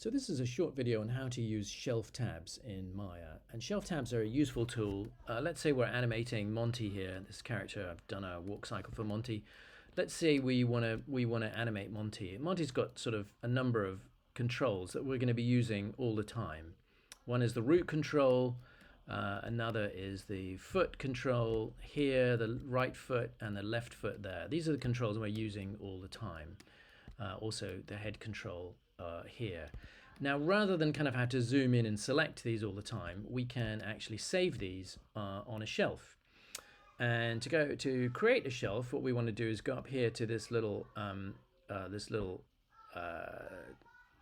So this is a short video on how to use shelf tabs in Maya. And shelf tabs are a useful tool. Let's say we're animating Monty here, this character. I've done a walk cycle for Monty. Let's say we want to animate Monty. Monty's got sort of a number of controls that we're going to be using all the time. One is the root control. Another is the foot control here, the right foot and the left foot there. These are the controls we're using all the time. Also the head control here. Now, rather than kind of have to zoom in and select these all the time, we can actually save these on a shelf. And to create a shelf, what we want to do is go up here to this little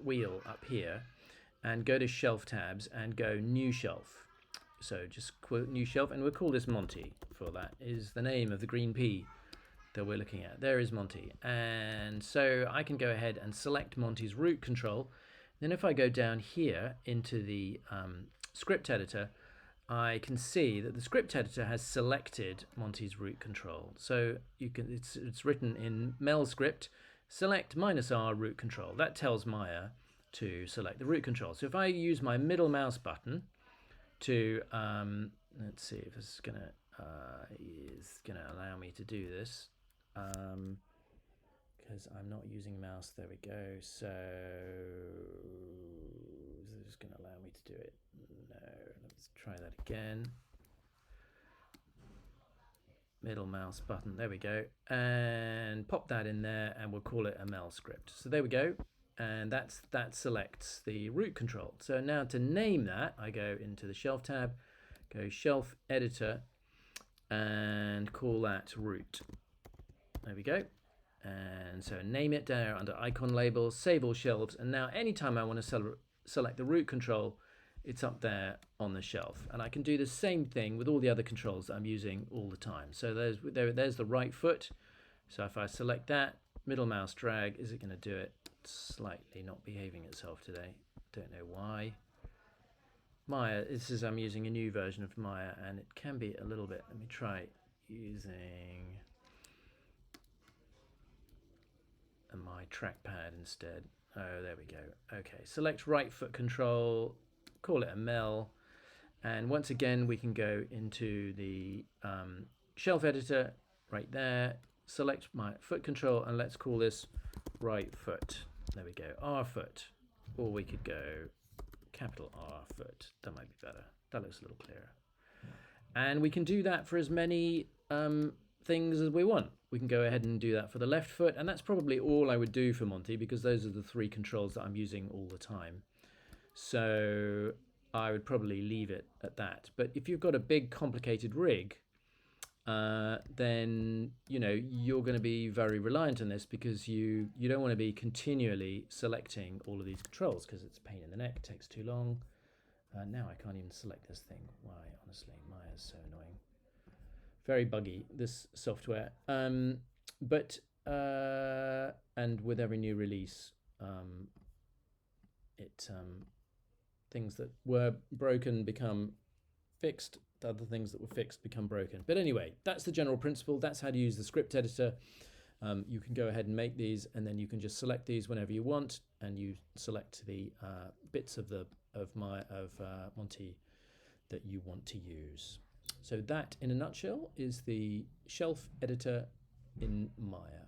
wheel up here, and go to Shelf Tabs and go New Shelf. So just quote New Shelf, and we'll call this Monty. For that is the name of the green pea that we're looking at. There is Monty. And so I can go ahead and select Monty's root control. Then if I go down here into the script editor, I can see that the script editor has selected Monty's root control. So you can it's written in Mel script, select -R root control. That tells Maya to select the root control. So if I use my middle mouse button to let's see if this is gonna allow me to do this, because I'm not using mouse. There we go. So this is going to allow me to do it. No, let's try that again. Middle mouse button. There we go. And pop that in there, and we'll call it a Mel script. So there we go. And that selects the root control. So now to name that, I go into the Shelf tab, go Shelf Editor, and call that root. There we go. And so name it there under icon labels, save all shelves, and now anytime I want to select the root control, it's up there on the shelf. And I can do the same thing with all the other controls that I'm using all the time. So there's the right foot. So if I select that, middle mouse drag, is it going to do it? It's slightly not behaving itself today. Don't know why. Maya, I'm using a new version of Maya, and it can be a little bit. Let me try using my trackpad instead. Oh, there we go. Okay, select right foot control, call it a Mel, and once again we can go into the shelf editor right there, select my foot control, and let's call this right foot. There we go, R foot, or we could go capital R foot. That might be better. That looks a little clearer. And we can do that for as many things as we want. We can go ahead and do that for the left foot, and that's probably all I would do for Monty, because those are the three controls that I'm using all the time. So I would probably leave it at that. But if you've got a big complicated rig, then you're going to be very reliant on this, because you don't want to be continually selecting all of these controls, because it's a pain in the neck, it takes too long. Now I can't even select this thing. Why? Honestly, Maya's so annoying. Very buggy, this software. And with every new release, things that were broken become fixed. The other things that were fixed become broken. But anyway, that's the general principle. That's how to use the script editor. You can go ahead and make these, and then you can just select these whenever you want, and you select the bits of Monty that you want to use. So that, in a nutshell, is the shelf editor in Maya.